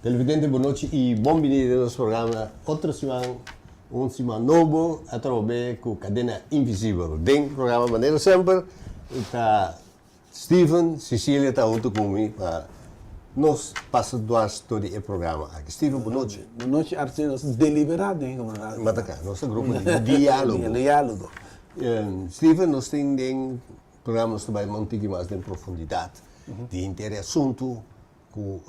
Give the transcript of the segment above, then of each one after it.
Televidente, boa noite e bem-vindo ao nosso programa. Outra semana, novo, através com Cadena Invisível. Dentro do programa, maneira sempre, está Steven, Cecília está junto comigo para nós passar duas todo o programa. Aqui, Steven, boa noite. Boa noite, Arthur. Deliberado, hein? Mas cá, nosso grupo de diálogo. Diálogo. Steven, nós temos programas também muito mais em profundidade, de interassunto, que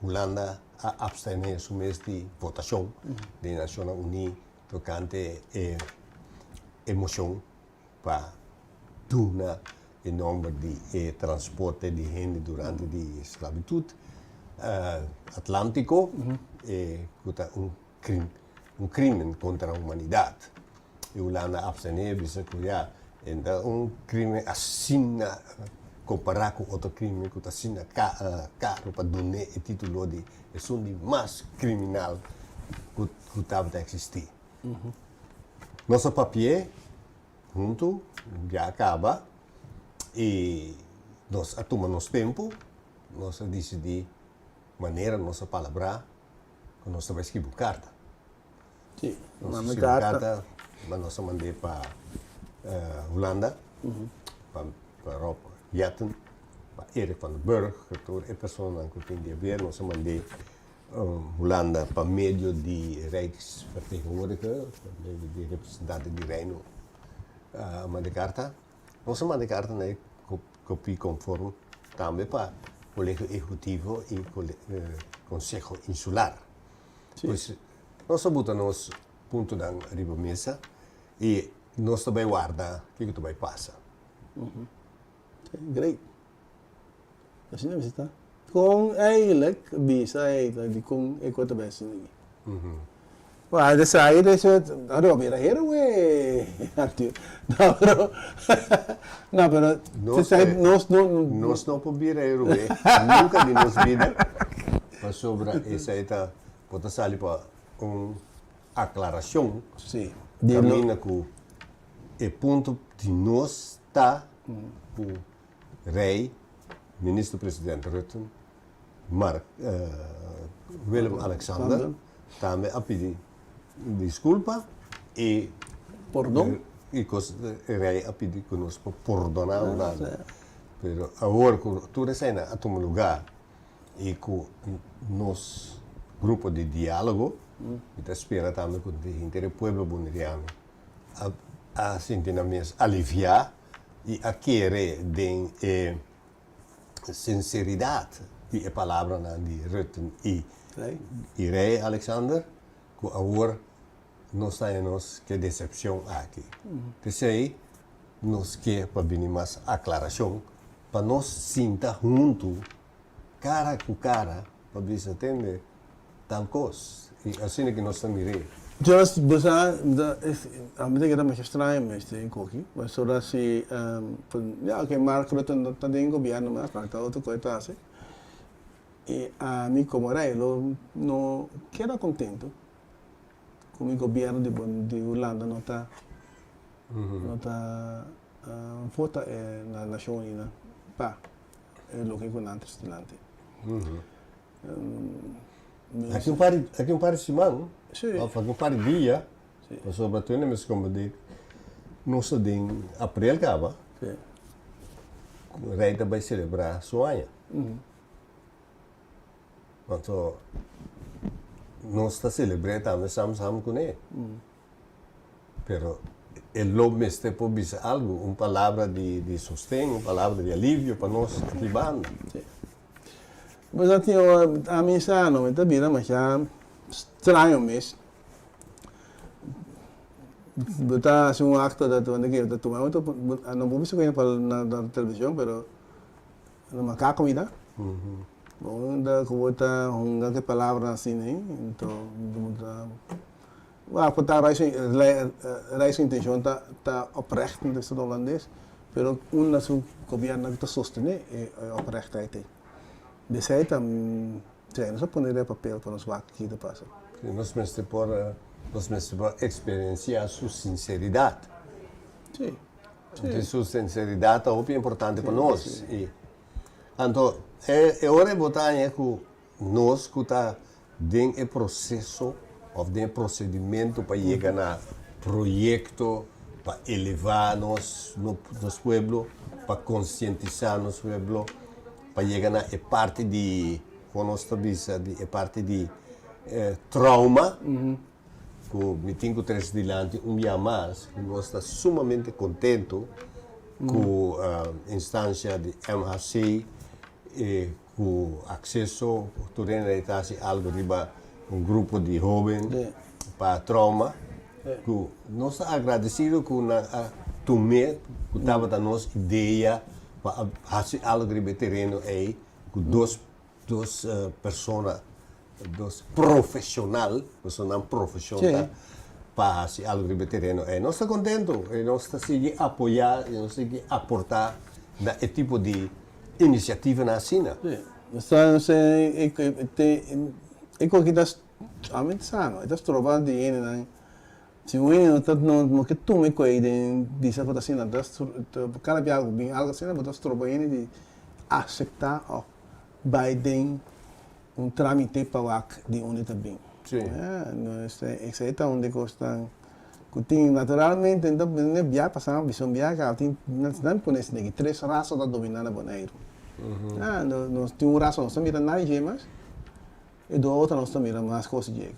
Holanda a abstener su mês de votação da Nações Unidas tocante a emoção para tuna o número de transporte de gente durante a esclavitud Atlântico que é um crime contra a humanidade. E Holanda abstener bisa que então crime assim comparar com outro crime que está assim caro para donar o título de é um de mais criminal que estava a existir. Nosso papel junto já acaba e nós tomamos tempo, nós decidimos maneira nossa palavra que nós vamos escrever carta. Sim, Nós escrevemos carta, mas nós mandamos para Holanda, para Europa. Jatten, para Erik van den Burg, que é a pessoa que tem de ver, nós mandamos Holanda para meio de Rijksvertegenwoordiger, de representante do Reino, mandar carta. Nós mandamos carta, né, copia conforme, também para o Colégio Executivo e Conselho Insular. Pois, nós botamos ponto da riba mesa e nós também guarda o que também passa. Great. Kasi na bisita. Kung eigenlijk bisa di kung eko ta besi ni. Wah, ada saya deh aduh bira-bira we. Artio. No, pero Nós não podemos ver, nunca de nossa vida, mas sobre essa eta pode sair para uma aclaração. Sim. Caminha com o ponto de nós está o rei, ministro-presidente Rutte, Willem-Alexander, também a pedir desculpa e Perdão? E o rei a pedir que nós perdonar nada. Mas agora que tudo isso a tomar lugar e com nosso grupo de diálogo, está espera também que o povo boliviano a sentir aliviar e a querer de sinceridade de a palavra de Rutte e rei Alexander, que agora nós temos que decepção aqui. Então, nós queremos para vir mais aclaração, para nós sentar junto, cara com cara, para ver se entender tal coisa. E assim que nós estamos mirando. Just besar, a medida que estamos estranho, mas tem coque. Mas só assim, já que Mark Rutte não tem governo mais, para tal outra coisa assim. E a mim como rei, não quero contento com o governo de Holanda não está vota na nação unida, pá, é o que eu não estilante. Aqui um par de semana, Sim. aqui um par de dias, sobretudo mas como digo, nós em abril acaba, o rei vai celebrar sua ano. Então, nós estamos celebrando também sama-sama com ele. Pero ele logo mesmo pode dizer algo, uma palavra de sustento, uma palavra de alívio para nós aqui banda. Mas assim, a missa não está bem, mas já estranho mesmo. Está assim um acto da tua que eu tomei, não vou ver na televisão, mas não marcar comida. Bom, da que uma que palavra assim, né? Então, a reis intenção tá oprecht no Estado holandês, pero uma su governo que está sostener é oprechtheid. Dessa aí também, nós vamos pôr papel para nós aqui da passa. Nós precisamos experienciar sua sinceridade. Sim. Então, sua sinceridade é muito importante para nós. Então, é hora de botar que nós que está dentro do processo ou dentro do procedimento para chegar na projeto para elevar nos pueblos, para conscientizar nos pueblos, para chegar na parte de, como nós estamos é parte de trauma, que me tenho que dilante dia mais, nós estamos sumamente contentos com a instância de MHC, com acesso, turena algo riba grupo de jovens para trauma. Nós estamos agradecidos com a Tomé, que estava da nossa ideia para fazer algo riba terreno aí, com duas pessoas, dos profissionais, para fazer algo riba terreno aí. Nós estamos contentos, nós estamos seguindo apoiar, nós estamos seguindo aportar esse tipo de iniciativa na China. Então, das trovas de ele, se o ele não que tu me cuide de essa assim, das cada dia algo assim, das trovas ele de aceitar o Biden trâmite para de onde está bem. Sim. Isso é onde gostam. Naturalmente, então, via passar uma visão via que não conhece ninguém. 3 raças da dominada boneiro. Nós temos raça nós estamos mirando nada mais e do outra nós estamos mirando mais coisas de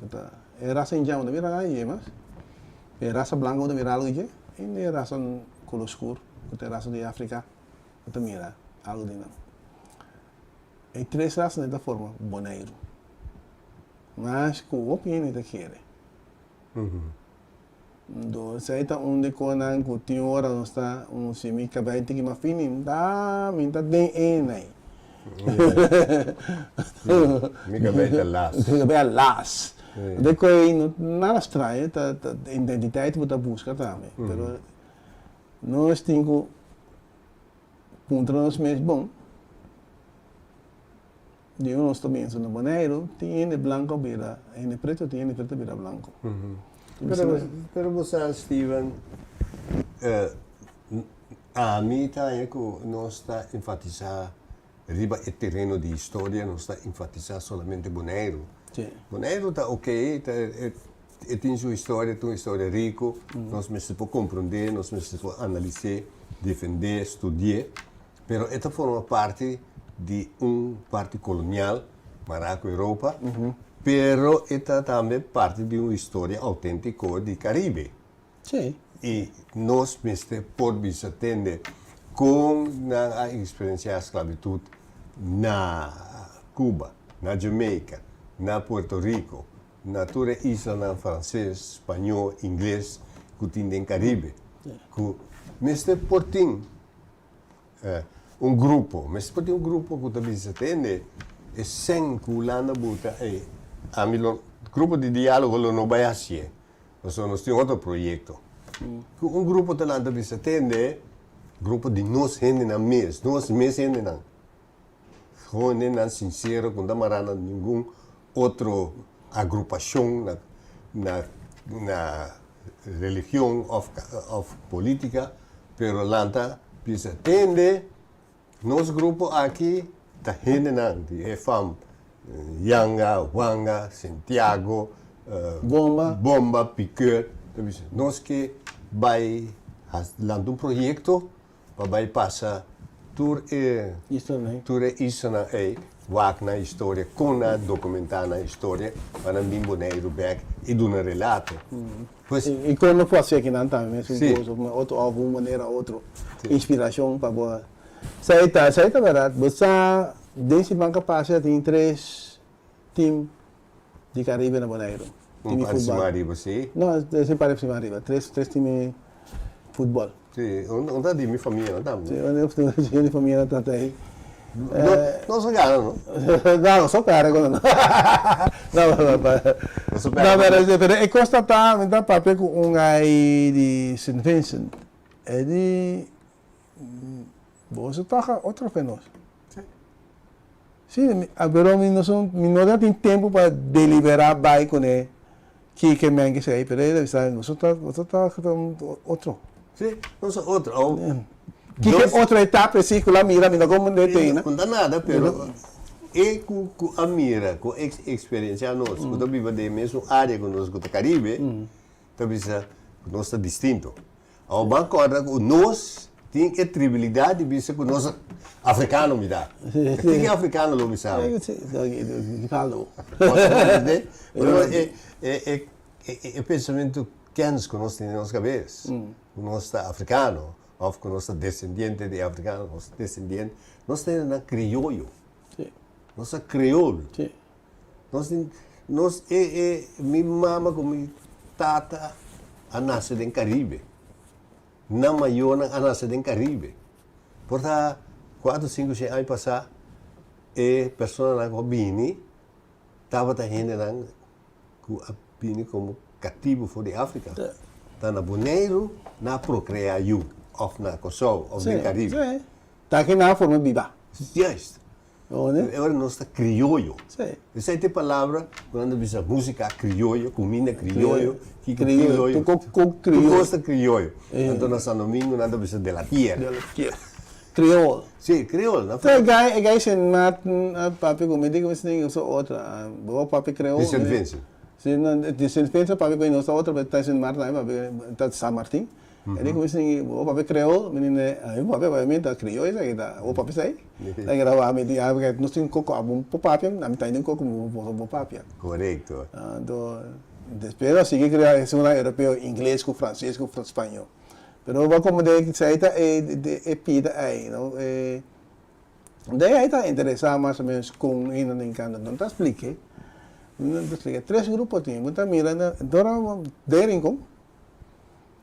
é raça indiana não mira nada mais é raça branca não mira algo de e é raça cor escuro que é raça de África não mira algo de não e 3 raças dessa forma boneiro mas com o opinião da querer do saída onde quando que tem hora nós está semi acabei de que uma fini dá minta de aí me acabei de las acabei las depois nada estranho a identidade que você busca também mas nós temos ponto nós mesmo bom de nós também no boneiro tem branco vira em preto tem preto vira branco Pero você, Steven, a mim também que nós está enfatizar riba o terreno de história, nós está enfatizar somente Bonaire. Bonaire está ok, tem sua história rica, nós precisamos compreender, nós precisamos analisar, defender, estudar, pero esta forma parte de parte colonial, Maracó, Europa. Pero esta também parte de uma história autêntica do Caribe. Sim. E nós podemos atender com a experiência da esclavitud na Cuba, na Jamaica, na Puerto Rico, na toda a isla na francês, espanhol, inglês, que tem no Caribe. Mas por ter grupo que também se atende, é sem que o Holanda buta a mim, grupo de diálogo não vai assim. Nós temos outro projeto. Grupo de lá se atende, grupo de nós gente na mês, nós mês gente não. Não sincero, com não marana nenhum outro agrupação na religião ou política, pero lá se atende, nosso grupo aqui está gente não, é fam. Yanga, Wanga, Santiago, Bomba, Piquet. Nós que vai lançar projeto para passar toda isso na na história, com a documentar na história, para não Bonaire back e dar um relato. E quando pode ser que não também, alguma maneira, outra inspiração para boa. Saída verdade, você desse banca passa tem 3 times de Caribe na Bonaire. Time de futebol. Você? Não, desse para cima arriba. 3 times de futebol. Sim, onde é de minha família, não tá? Sim, onde minha família está aí. Não sou cara, não? Não, sou cara agora não. Não, mas é constatar, então papel com aí de St. Vincent, é de você toca outro fenômeno. Sim, agora não tem tempo para deliberar bem com ele. Que me que sei, pero ele sabe, você tá outro. Sim, não sou outro. Que outra etapa assim que lá mira como não tem, né? Não dá nada, pero e com a mira, com a experiência nós, quando vive da mesma área que nós, com o Caribe, talvez nós está distinto. Ao banco, nós temos a tribalidade de ser que nós africano me dá. Tem africano lo me sabe. Falo. É pensamento que nós temos na nossa cabeça. Nós está africano, ou que nós está descendente de africano, nós descendente, nós temos na crioulo. Nós é crioulo. Nós minha mama com minha tata a nascer em Caribe. Na maior a nascer em Caribe. Portanto, 4, 5, 6 anos passados, a pessoa que vini estava ainda como cativo fora de África. Está na Bonaire, na procriar ou na Kosovo, ou no Caribe. Está aqui na forma viva. Justo. Agora nós está crioulo. Essa é a palavra, quando diz música crioulo, comida crioulo, que crioulo. Tu gosta crioulo. Então nós estamos domingo, nada precisa de la tierra. Crioulo. Sim, crioulo. Então, gai se mat papi comida que você tem outra. Boa papi crioulo. De Saint Vincent. De Saint Vincent papi com nossa outra, mas está em Martin, papi está de San Martín. Ele começa o papi crioulo, menino, o papi obviamente está crioulo, isso aí o papi sai. Aí grava a medida, nós temos coco abum po papi, na metade tem coco po papi. Correto. Então, depois assim que criar é uma europeu, inglês com francês com espanhol. Pero va como de que saída é pida aí, não é. Daí aí está interessado mais ou menos com ainda nem canto, não está explique. Não explique. 3 grupos tem, muita mirando, dora dering com.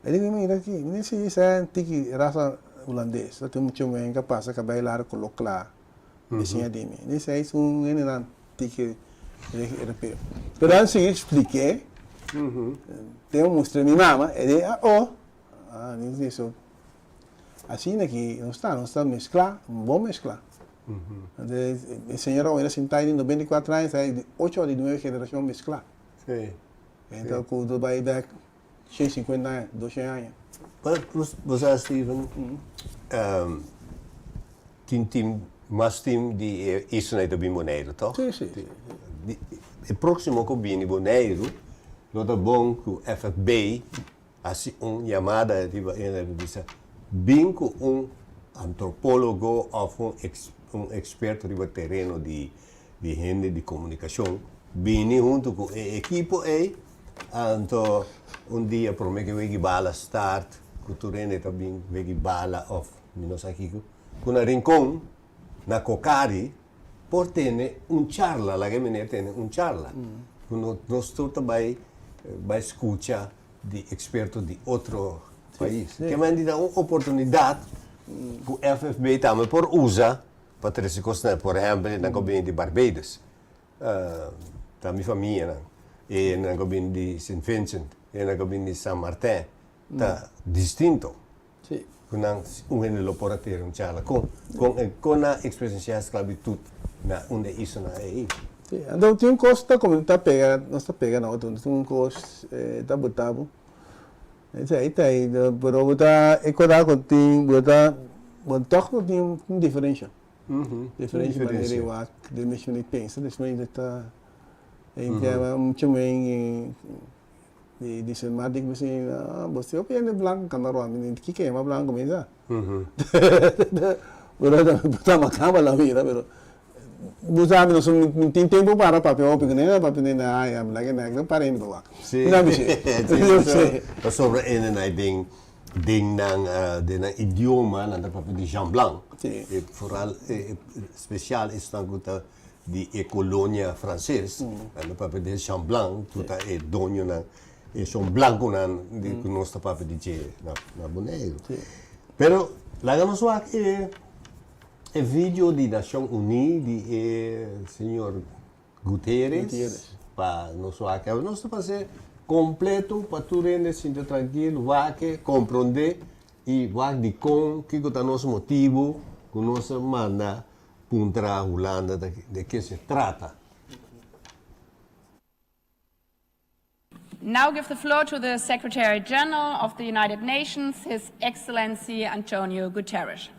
Ele me mira aqui, nem se isso é tiki raça holandês, tem muito bem capaz de bailar com local, assim de mim. Isso é um ainda tiki europeu. Pero antes de explicar, tem mostrei minha mama, ele isso. Assim aqui, não está mesclar, bom mesclar. A senhora era sentada em 94 anos, aí 8 ou 9 gerações mesclar. Sim. Então, quando vai back 150 anos, 200 anos. Mas você, Steven, tem mais time de isso não é bem Bonaire, tá? Sim. O próximo que vem Bonaire, não é bom que o FFB assim chamada dice bem com antropólogo ou experto de terreno de gente de comunicação vem junto com a equipe aí então dia por mim que vai bala start culturene também vai bala of nós aqui com a rincón na Cocari por ter charla lá que me tem charla nós tudo vai escutar de expertos de outro país. Que me dá uma oportunidade que o FFB também por usa para trazer coisas, por exemplo, na governo de Barbados, da minha família, e na governo de Saint Vincent, e na governo de San Martín, está distinto. Sim. Com ele pode ter charla com a experiência da esclavitud, onde isso não é aí. Então, tem um custo como está pegando, não está pegando, não, tem um custo, está botado. Isso aí, pero botar, ecorar com tem, botar tem uma diferença. Diferença maneira de mexer de pensa, de mexer está, então, muito bem, de ser mais digo assim, você é o branco, camarão, que é mais branco mesmo. Botar uma cama lá, pero Busami não tem tempo para papel, porque nem papel nem nada, é lagi não para indo lá. Sim. Sobre ele ding ng idioma na papel de Jean Blanc. Sim. Vooral speciaal is dan goed die colonia francês, na papel de Jean Blanc, tudo é dono na Jean Blanc na de nosso papel de na Bonaire. Pero lá no só que o vídeo de Nações Unidas de senhor Guterres para nós aqui nós fazer completo para tu render sinto tranquilo, vai que compreender e vai de com que é nosso motivo, que nós manda para a Holanda de que se trata. Now give the floor to the Secretary General of the United Nations, His Excellency Antonio Guterres.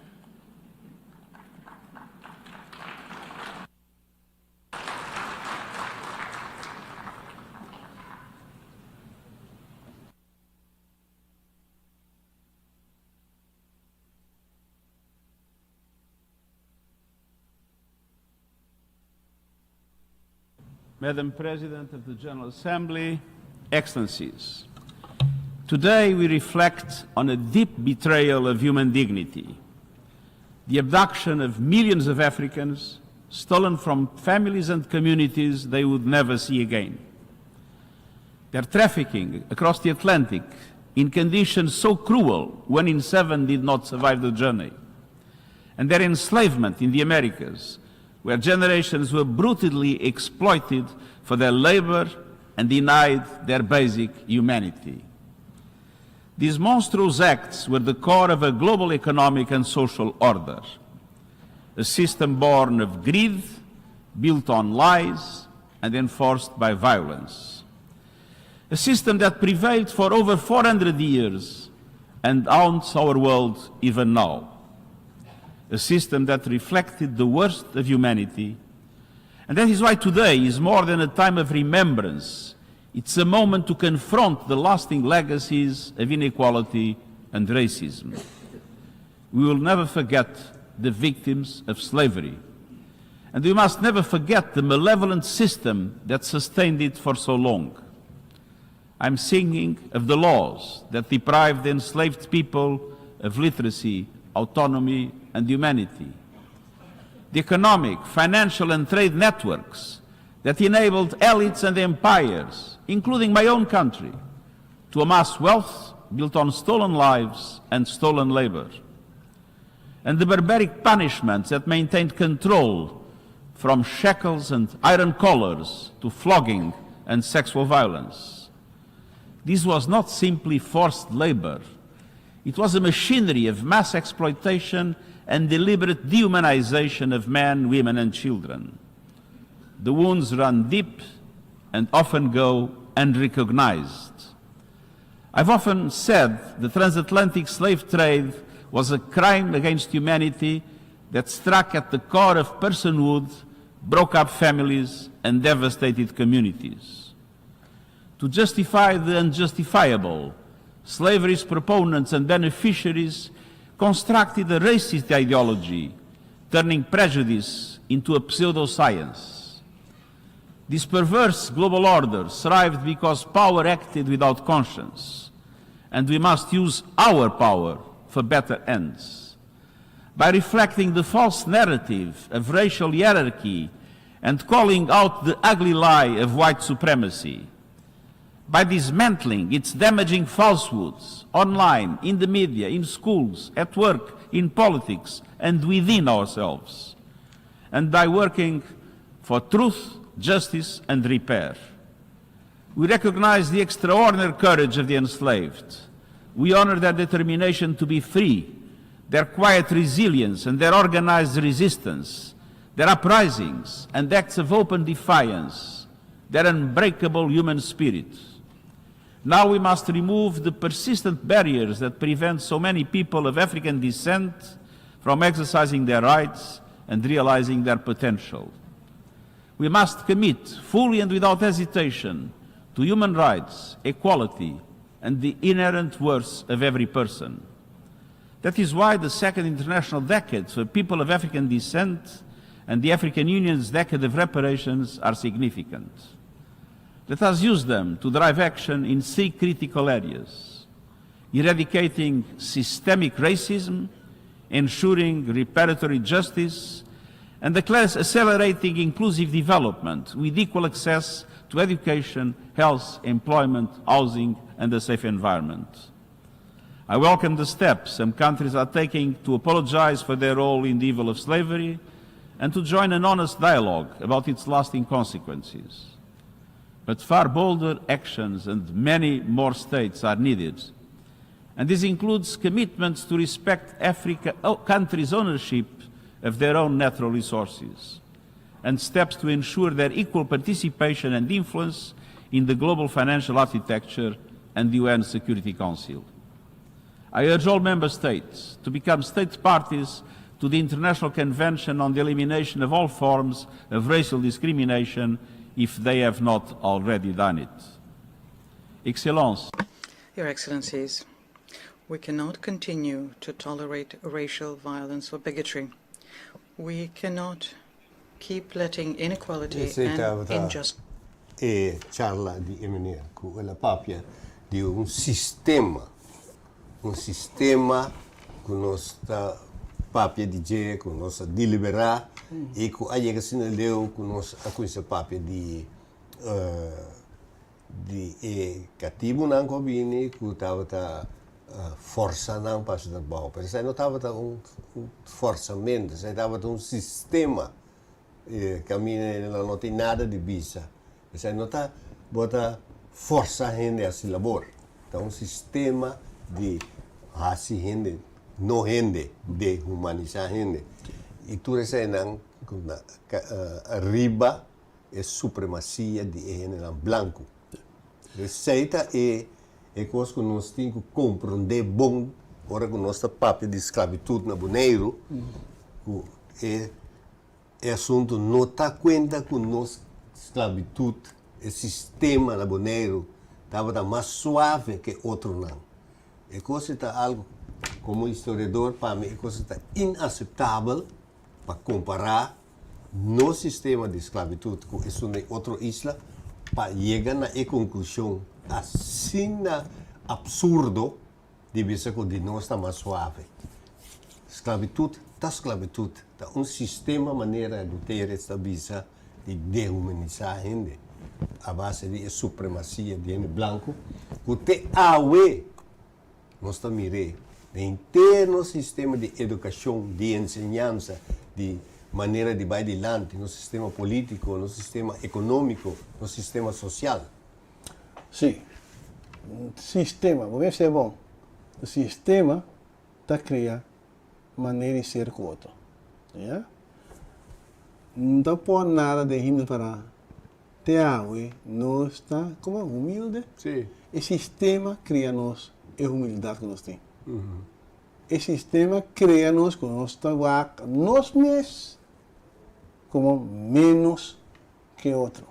Madam President of the General Assembly, Excellencies, today we reflect on a deep betrayal of human dignity, the abduction of millions of Africans, stolen from families and communities they would never see again. Their trafficking across the Atlantic in conditions so cruel, 1 in 7 did not survive the journey, and their enslavement in the Americas, where generations were brutally exploited for their labor and denied their basic humanity. These monstrous acts were the core of a global economic and social order, a system born of greed, built on lies, and enforced by violence. A system that prevailed for over 400 years and haunts our world even now. A system that reflected the worst of humanity. And that is why today is more than a time of remembrance. It's a moment to confront the lasting legacies of inequality and racism. We will never forget the victims of slavery. And we must never forget the malevolent system that sustained it for so long. I'm singing of the laws that deprived the enslaved people of literacy, autonomy, and humanity. The economic, financial, and trade networks that enabled elites and empires, including my own country, to amass wealth built on stolen lives and stolen labor. And the barbaric punishments that maintained control, from shackles and iron collars to flogging and sexual violence. This was not simply forced labor. It was a machinery of mass exploitation and deliberate dehumanization of men, women, and children. The wounds run deep and often go unrecognized. I've often said the transatlantic slave trade was a crime against humanity that struck at the core of personhood, broke up families, and devastated communities. To justify the unjustifiable, slavery's proponents and beneficiaries constructed a racist ideology, turning prejudice into a pseudoscience. This perverse global order thrived because power acted without conscience, and we must use our power for better ends. By reflecting the false narrative of racial hierarchy and calling out the ugly lie of white supremacy, by dismantling its damaging falsehoods online, in the media, in schools, at work, in politics, and within ourselves, and by working for truth, justice, and repair. We recognize the extraordinary courage of the enslaved. We honor their determination to be free, their quiet resilience and their organized resistance, their uprisings and acts of open defiance, their unbreakable human spirit. Now we must remove the persistent barriers that prevent so many people of African descent from exercising their rights and realizing their potential. We must commit fully and without hesitation to human rights, equality, and the inherent worth of every person. That is why the Second International Decade for people of African descent and the African Union's Decade of Reparations are significant. Let us use them to drive action in 3 critical areas: eradicating systemic racism, ensuring reparatory justice, and accelerating inclusive development with equal access to education, health, employment, housing, and a safe environment. I welcome the steps some countries are taking to apologize for their role in the evil of slavery and to join an honest dialogue about its lasting consequences. But far bolder actions and many more states are needed. And this includes commitments to respect countries' ownership of their own natural resources, and steps to ensure their equal participation and influence in the global financial architecture and the UN Security Council. I urge all member states to become state parties to the International Convention on the Elimination of All Forms of Racial Discrimination if they have not already done it. Excellences, Your Excellencies, we cannot continue to tolerate racial violence or bigotry. We cannot keep letting inequality and injustice charla di Emmanuel, quella papia di un sistema che nostra papia di ge, che nostra deliberare e che aia che se ne leu che nostra questa papia di cattivo non conviene che tava forza non passa da bau, perché se non tava un forzamento, se tava un sistema cammina nella notte nada di bisa, se non ta bota forza gente a si lavoro, un sistema di hasi gente, no gente, de humanizar gente, e tu sei nan arriba e supremacia di gente blanco. Receita é coisa que nós temos que compreender bom, ora que nossa papel de esclavitud na Boneiro, é assunto não está conta que nossa esclavitud, o sistema na Boneiro, estava mais suave que outro não. É coisa está algo, como historiador, para mim, é coisa está inaceitável para comparar no sistema de esclavitud com isso de outra isla, para chegar na conclusão assim absurdo de ver que de nós está mais suave. Esclavitud, tá um sistema maneira de ter esta visa de dehumanizar a gente, a base de supremacia de gente branco, que te awe, nós está mirando, de interno sistema de educação, de ensinança, de maneira de vai adiante no sistema político, no sistema econômico, no sistema social. Sim. Sistema, vou ver se é bom. O sistema está criando maneira de ser com o outro. Yeah? Não está por nada de rimos para teawe, nós está como humilde. Sim. O sistema cria nós a humildade que nós temos. O sistema cria nós com nós mesmos como menos que outro.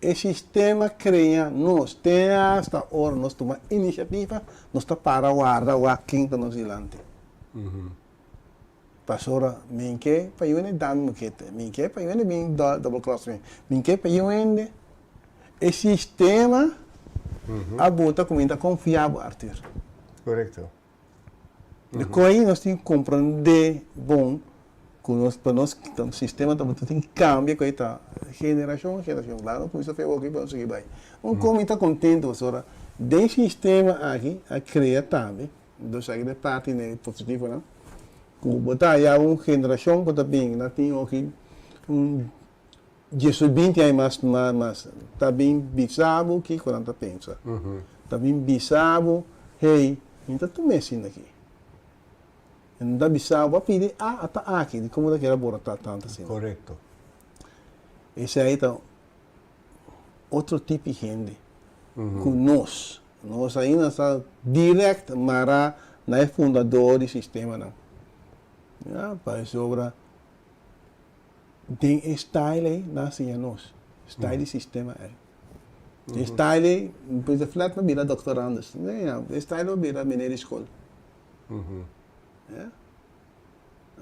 O sistema cria nós, até esta hora, nós tomamos iniciativa, nós está para guardar o quinta nos dilante. Passora, minke para eu dar muquete, minke para eu bem double crossing, minke para eu ende. O sistema a bota começa a confiar Arthur. Correto. Depois nós temos que compreender bom que nós para nós o sistema também tem que cambiar com esta geração lá não precisa fazer o que para seguir vai. Como está contente agora desse sistema aqui a criar também do sair de parte né positivo não. Que botar já uma geração que também não tem aqui Jesus 20 anos mais tá bem bisavo que 40 pensa. Tá bem bisavo, hey, então tu me ensina aqui. Não bisavo a pedir tá aqui, como daquela bora tá tanto assim. Correto. Esse aí tá outro tipo de gente. Com nós ainda está direto mara na fundador do sistema não. Já para sobra tem style aí nasce a nós. Style sistema é. Style, depois flat não vira doutorandos. Não, style não vira mineiro escola.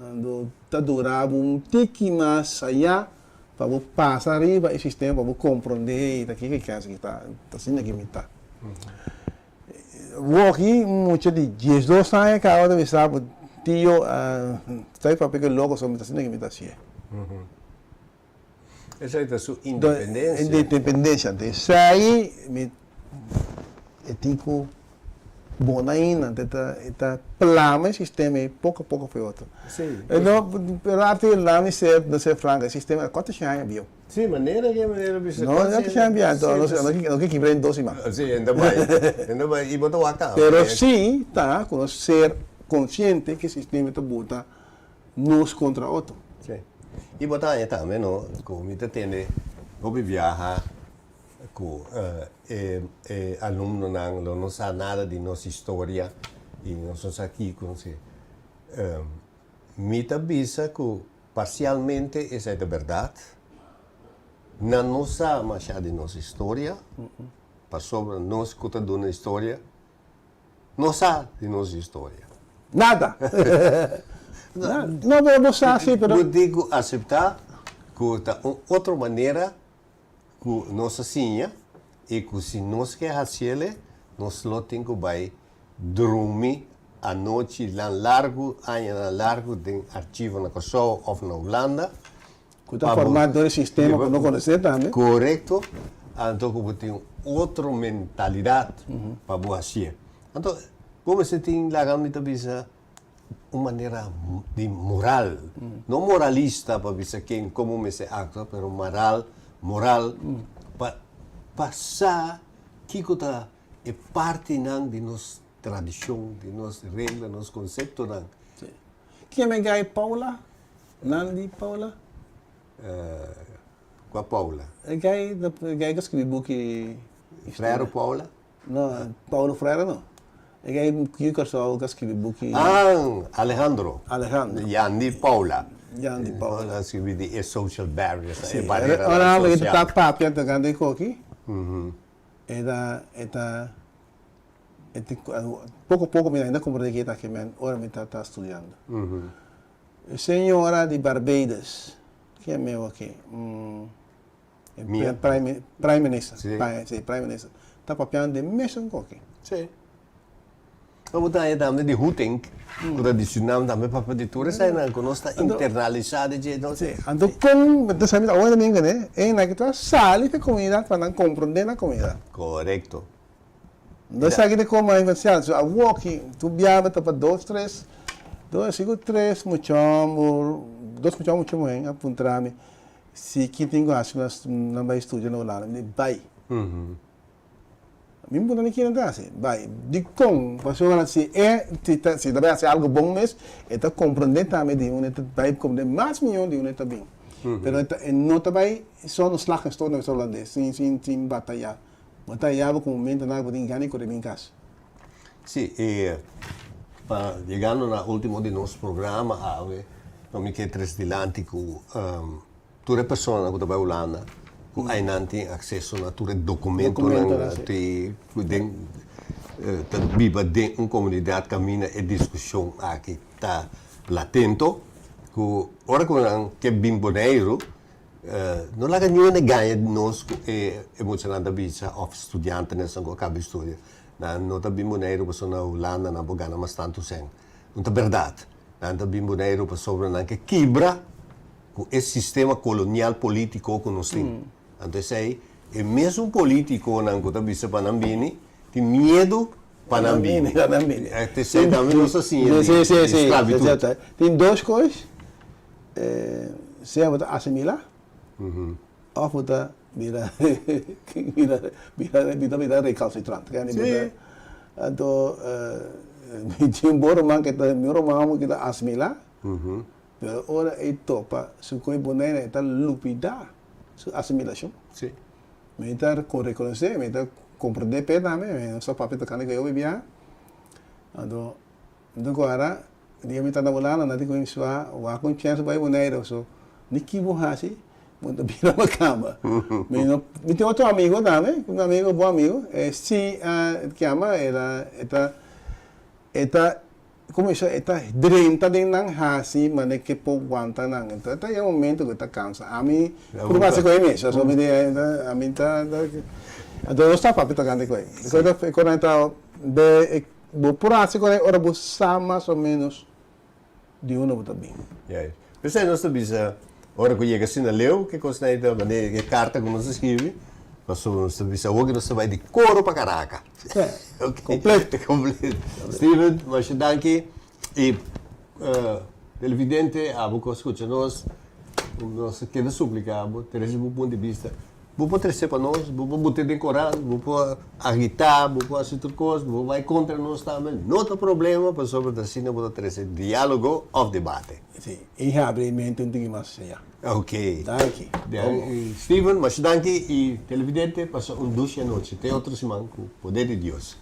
Ando tá durava tique mais allá para passar arriba o sistema para compreender daqui que casa que tá assim aqui me tá. Vou aqui muito de 12 anos que agora me sabe tio sai para pegar logo só me tá assim que me tá assim. Essa é a sua independência. Independência. Isso aí me tipo bom ainda, tá plano o sistema pouco a pouco foi outro. Sim. Então, para ter lá me ser franca, o sistema quanto chama viu? Sim, maneira bisa. Não chama viu, então não que quebrar doce mais. Sim, ainda vai e botar o acá. Pero sim, tá, com ser consciente que o sistema está bota nos contra outro. Sim. E botar aí também, não, como está tendo, como viajar com aluno não sabe nada de nossa história e nós somos aqui com se me avisa que parcialmente essa é a verdade. Não sabe mais de nossa história, para sobre nós que está dando história, não sabe de nossa história. Nada. Não vou mostrar assim, pero eu digo aceitar que está outra maneira que nossa sinha e que se nós quer fazer, nós não tem que vai dormir à noite lá largo, de arquivo na Kosovo ou na Holanda. Que está formado todo o sistema que não conhece também. Correto. Então, como tem outra mentalidade para você. Então, como você tem lá uma maneira de moral, não moralista para você quem como me se acta, mas moral para passar que é parte de nossa tradição, de nossa regra, de nosso conceito. Quem é Gai Paula? Nandi Paula? Com a Paula. Gai que escreveu book. Frero Paula? Não, Paulo Freire não. Gai que escreveu book. Alejandro. Alejandro. Yandi Paula. Yandi Paula. Ela escreveu de social barriers. Sim, ora ele está papia de grande coque. Pouco me ainda compreendo que está aqui, mas ora me está estudando. Senhora de Barbados, que é meu aqui, Prime Minister, sim, Prime Minister, está papiando de mesmo coque. Sim. Vamos dar também de Huteng, tradicional também para de todos, que nós está internalizado de nós. Sim, então como você sabe agora também né, é na que tu sale de comunidade para não compreender a comunidade. Correto. Não sabe de como é inicial, so a walking, tu viaja para 2, 3, muito bem, apontar-me. Se quem tem gosto, nós não vai estudar no lado, vai. Mim não é que não dá assim, vai. De como, pessoa se também é algo bom mesmo, está compreender também de onde vai compreender mais milhão de onde está bem. Mas não vai só nos lados todos nos holandeses, sem batalhar. Batalhava com o momento na que engane com o caso. Sim, chegando no último de nosso programa, não me quero dilante que toda pessoa que vai à Holanda, que ainda tem acesso a todo documento, que vive dentro de uma comunidade que caminha e discussão aqui está latente, que agora que é bem bonito, não há nenhuma ganha de nós emocionada visa of estudante nessa que acaba de estudar. Não está bem bonito para na Holanda não ganha mais tanto sem. Não é verdade. Não está bem bonito para sobre que quebra com esse sistema colonial político que nós temos. Então é mesmo político não que está visa para não vir, tem medo para não vir. Até sei também nós assim. Sim. Tem duas coisas. Se você assimilar, ou você vira recalcitrante. Então, tinha um bom romano que está assimilar, mas agora é topa, se o que é bonito é lupidar a assimilação. Sim. Mas está reconhecer, mas está compreender bem também, não só papel que eu vivia. Então agora, dia me está na Holanda, não tem isso, a consciência vai bonito, so niki borracha, muito bem na cama. Mas tem outro amigo também, um bom amigo, se que ama como isso está drenta de não hasi, mas é que pouco aguenta não. Então é um momento que está cansa. A mim, por mais que eu me só me a mim tá então eu estava para pegar com ele. Quando então de por assim quando ora buscar mais ou menos de uma outra bem. Pensei nós também ora que chega assim na leu que coisa aí da maneira que carta que nós escreve, passou nós também hoje nós vai de coro para caraca. Completo. Steven, mas danke e televidente a você escuta nós quer suplicar, ter esse ponto de vista. Vou trazer para nós, vou botar de Corão, vou agitar, vou fazer outra coisa, vou vai contra nós também. Não tem problema, para sobre assim vou trazer diálogo ou debate. Sim, e abre mente um pouquinho mais já. Ok. Danke. Steven, mas danke e televidente, passou duas noites. Tem outro semana com o poder de Deus.